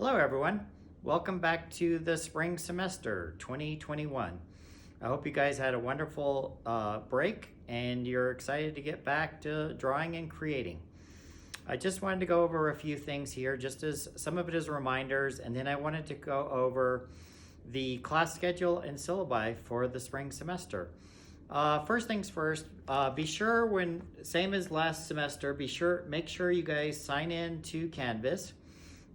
Hello everyone, welcome back to the spring semester 2021. I hope you guys had a wonderful break and you're excited to get back to drawing and creating. I just wanted to go over a few things here, just as some of it as reminders, and then I wanted to go over the class schedule and syllabi for the spring semester. First things first, be sure same as last semester, make sure you guys sign in to Canvas.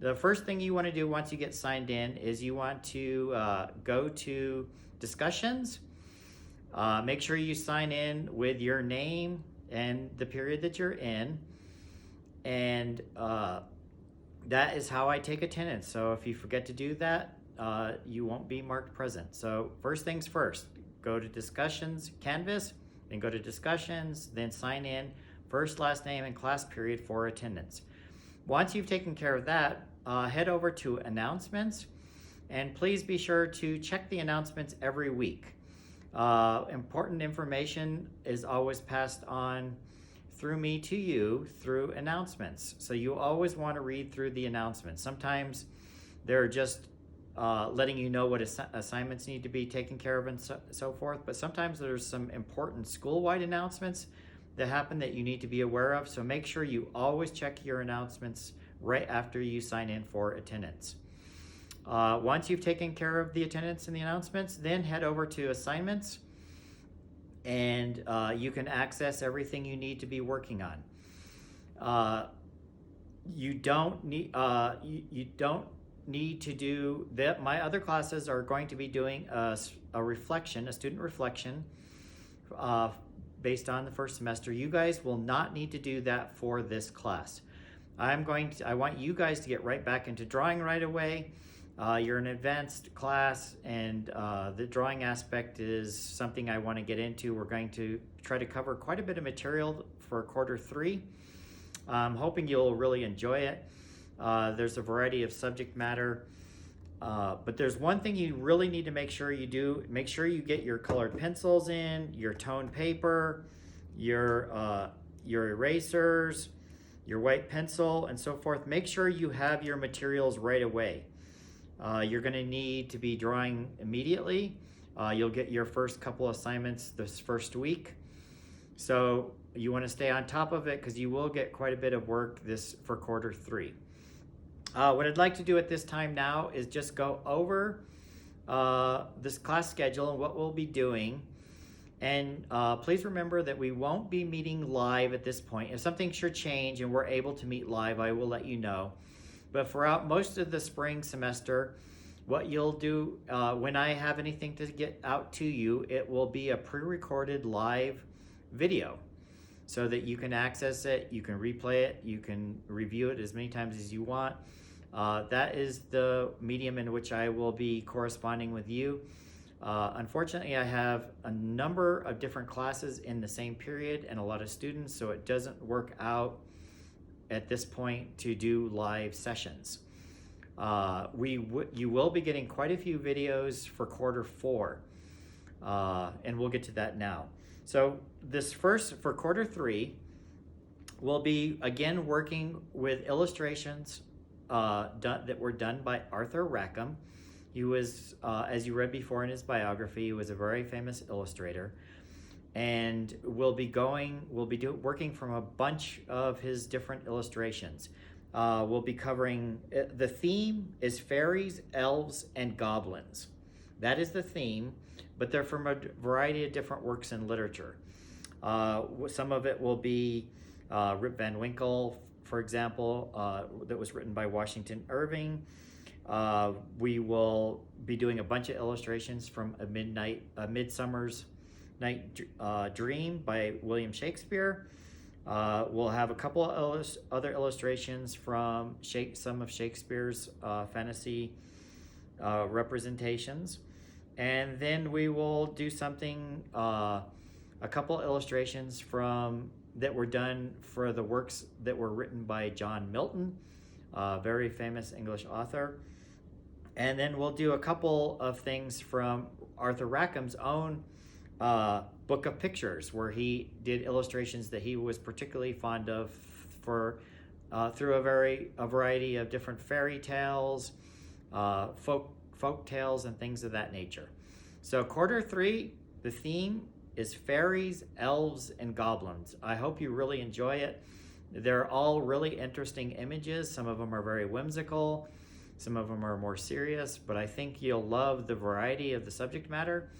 The first thing you want to do once you get signed in is you want to go to discussions. Make sure you sign in with your name and the period that you're in. And that is how I take attendance. So if you forget to do that, you won't be marked present. So first things first, go to discussions, Canvas, then go to discussions, then sign in, first, last name, and class period for attendance. Once you've taken care of that, head over to announcements, and please be sure to check the announcements every week. Important information is always passed on through me to you through announcements. So you always want to read through the announcements. Sometimes they're just letting you know what assignments need to be taken care of and so forth, but sometimes there's some important school-wide announcements that happen that you need to be aware of. So make sure you always check your announcements right after you sign in for attendance. Once you've taken care of the attendance and the announcements, then head over to assignments, and you can access everything you need to be working on. You don't need to do that. My other classes are going to be doing a student reflection based on the first semester. You guys will not need to do that for this class. I want you guys to get right back into drawing right away. You're an advanced class, and the drawing aspect is something I want to get into. We're going to try to cover quite a bit of material for quarter 3. I'm hoping you'll really enjoy it. There's a variety of subject matter, but there's one thing you really need to make sure you do. Make sure you get your colored pencils in, your toned paper, your erasers, your white pencil, and so forth. Make sure you have your materials right away. You're going to need to be drawing immediately. You'll get your first couple assignments this first week. So you want to stay on top of it because you will get quite a bit of work for quarter 3. What I'd like to do at this time now is just go over this class schedule and what we'll be doing. And please remember that we won't be meeting live at this point. If something should change and we're able to meet live, I will let you know. But throughout most of the spring semester, what you'll do when I have anything to get out to you, it will be a pre-recorded live video so that you can access it, you can replay it, you can review it as many times as you want. That is the medium in which I will be corresponding with you. Unfortunately, I have a number of different classes in the same period and a lot of students, so it doesn't work out at this point to do live sessions. You will be getting quite a few videos for quarter 4, and we'll get to that now. So for quarter 3, we'll be again working with illustrations that were done by Arthur Rackham. He was, as you read before in his biography, he was a very famous illustrator, and we'll be working from a bunch of his different illustrations. We'll be covering, the theme is fairies, elves, and goblins. That is the theme, but they're from a variety of different works in literature. Some of it will be Rip Van Winkle, for example, that was written by Washington Irving. We will be doing a bunch of illustrations from A Midsummer's Night Dream by William Shakespeare. We'll have a couple of other illustrations from some of Shakespeare's fantasy representations. And then we will do something, a couple illustrations that were done for the works that were written by John Milton, a very famous English author. And then we'll do a couple of things from Arthur Rackham's own book of pictures, where he did illustrations that he was particularly fond of for through a variety of different fairy tales, folk tales, and things of that nature. So quarter 3, the theme is fairies, elves, and goblins. I hope you really enjoy it. They're all really interesting images. Some of them are very whimsical. Some of them are more serious, but I think you'll love the variety of the subject matter.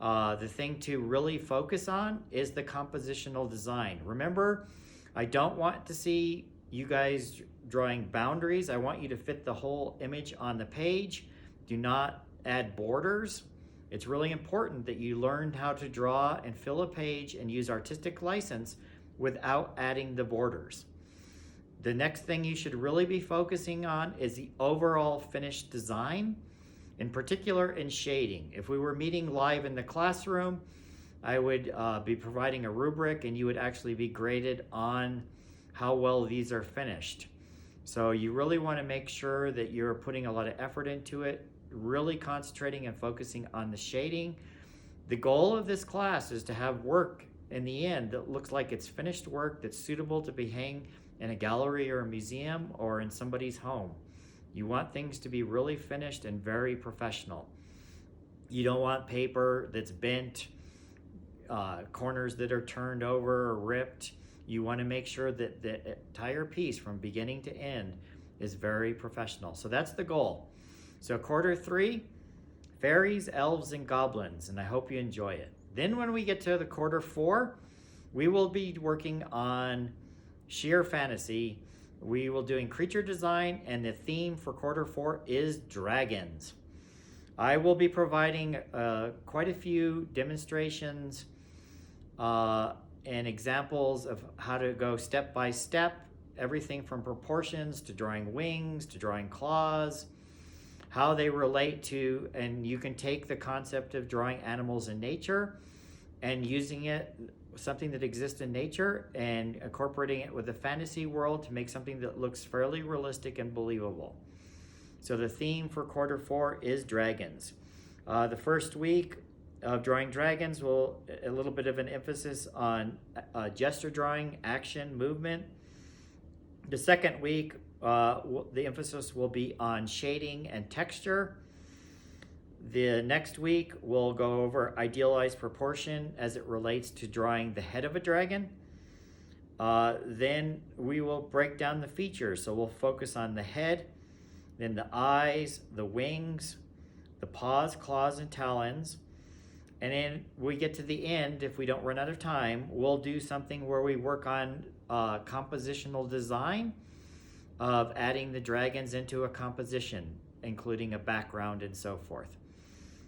The thing to really focus on is the compositional design. Remember, I don't want to see you guys drawing boundaries. I want you to fit the whole image on the page. Do not add borders. It's really important that you learn how to draw and fill a page and use artistic license without adding the borders. The next thing you should really be focusing on is the overall finished design, in particular in shading. If we were meeting live in the classroom, I would be providing a rubric and you would actually be graded on how well these are finished. So you really want to make sure that you're putting a lot of effort into it, really concentrating and focusing on the shading. The goal of this class is to have work in the end that looks like it's finished work that's suitable to be hanged in a gallery or a museum or in somebody's home. You want things to be really finished and very professional. You don't want paper that's bent, corners that are turned over or ripped. You want to make sure that the entire piece from beginning to end is very professional. So that's the goal. So quarter 3, fairies, elves, and goblins, and I hope you enjoy it. Then when we get to the quarter 4, we will be working on sheer fantasy. We will doing creature design, and the theme for quarter 4 is dragons. I will be providing quite a few demonstrations and examples of how to go step by step, everything from proportions to drawing wings to drawing claws, how they relate to, and you can take the concept of drawing animals in nature and using it, something that exists in nature, and incorporating it with the fantasy world to make something that looks fairly realistic and believable. So the theme for quarter 4 is dragons. The first week of drawing dragons will a little bit of an emphasis on gesture drawing, action, movement. The second week, the emphasis will be on shading and texture. The next week, we'll go over idealized proportion as it relates to drawing the head of a dragon. Then we will break down the features. So we'll focus on the head, then the eyes, the wings, the paws, claws, and talons. And then we get to the end, if we don't run out of time, we'll do something where we work on compositional design of adding the dragons into a composition, including a background and so forth.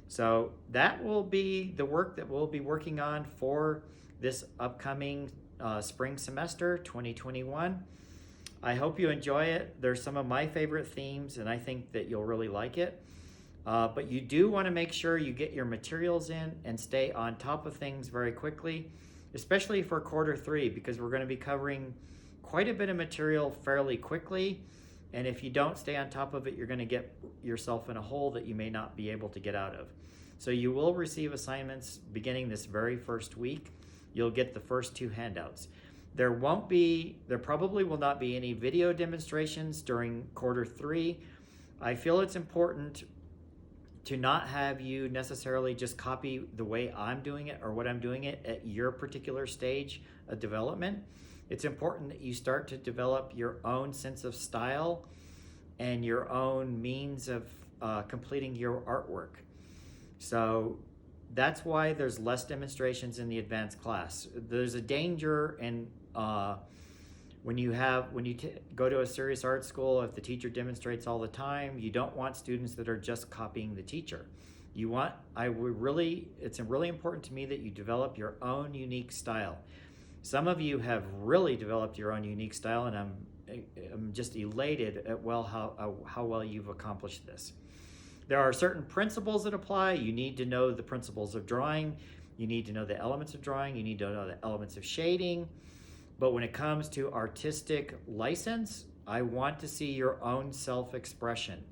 So that will be the work that we'll be working on for this upcoming spring semester 2021. I hope you enjoy it. They're some of my favorite themes, and I think that you'll really like it. But you do want to make sure you get your materials in and stay on top of things very quickly, especially for quarter 3, because we're going to be covering quite a bit of material fairly quickly. And if you don't stay on top of it, you're going to get yourself in a hole that you may not be able to get out of. So you will receive assignments beginning this very first week. You'll get the first 2 handouts. There probably will not be any video demonstrations during quarter 3. I feel it's important to not have you necessarily just copy the way I'm doing it or what I'm doing it at your particular stage of development. It's important that you start to develop your own sense of style and your own means of completing your artwork. So that's why there's less demonstrations in the advanced class. There's a danger in when you go to a serious art school, if the teacher demonstrates all the time, you don't want students that are just copying the teacher. It's really important to me that you develop your own unique style. Some of you have really developed your own unique style, and I'm just elated at how well you've accomplished this. There are certain principles that apply. You need to know the principles of drawing. You need to know the elements of drawing. You need to know the elements of shading. But when it comes to artistic license, I want to see your own self-expression.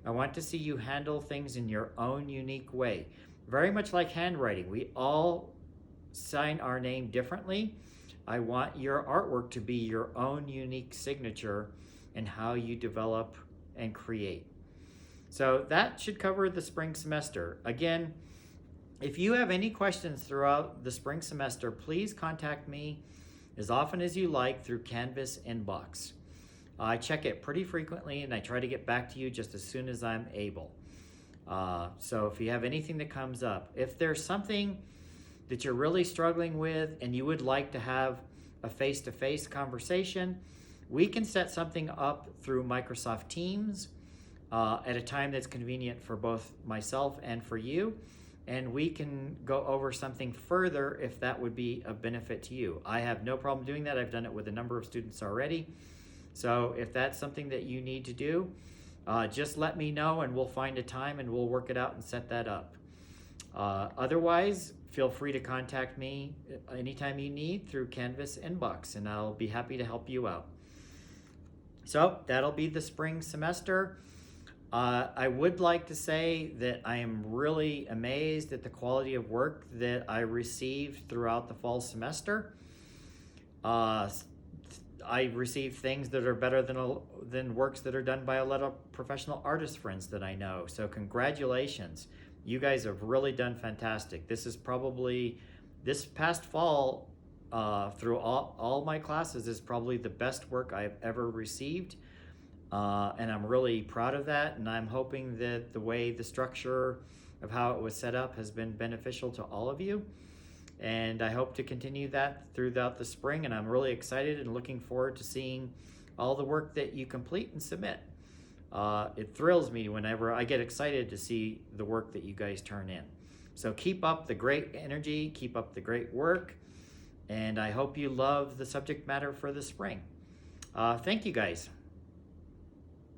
I want to see you handle things in your own unique way. Very much like handwriting. We all sign our name differently. I want your artwork to be your own unique signature in how you develop and create. So that should cover the spring semester. Again, if you have any questions throughout the spring semester, please contact me as often as you like through Canvas inbox. I check it pretty frequently and I try to get back to you just as soon as I'm able. So if you have anything that comes up, if there's something that you're really struggling with and you would like to have a face-to-face conversation, we can set something up through Microsoft Teams at a time that's convenient for both myself and for you, and we can go over something further if that would be of benefit to you. I have no problem doing that. I've done it with a number of students already. So if that's something that you need to do, just let me know and we'll find a time and we'll work it out and set that up. Otherwise, feel free to contact me anytime you need through Canvas inbox, and I'll be happy to help you out. So that'll be the spring semester. I would like to say that I am really amazed at the quality of work that I received throughout the fall semester. I received things that are better than works that are done by a lot of professional artist friends that I know. So congratulations. You guys have really done fantastic. This is probably, this past fall, through all my classes, is probably the best work I've ever received. And I'm really proud of that. And I'm hoping that the way the structure of how it was set up has been beneficial to all of you. And I hope to continue that throughout the spring. And I'm really excited and looking forward to seeing all the work that you complete and submit. It thrills me whenever I get excited to see the work that you guys turn in. So keep up the great energy, keep up the great work, and I hope you love the subject matter for the spring. Thank you guys.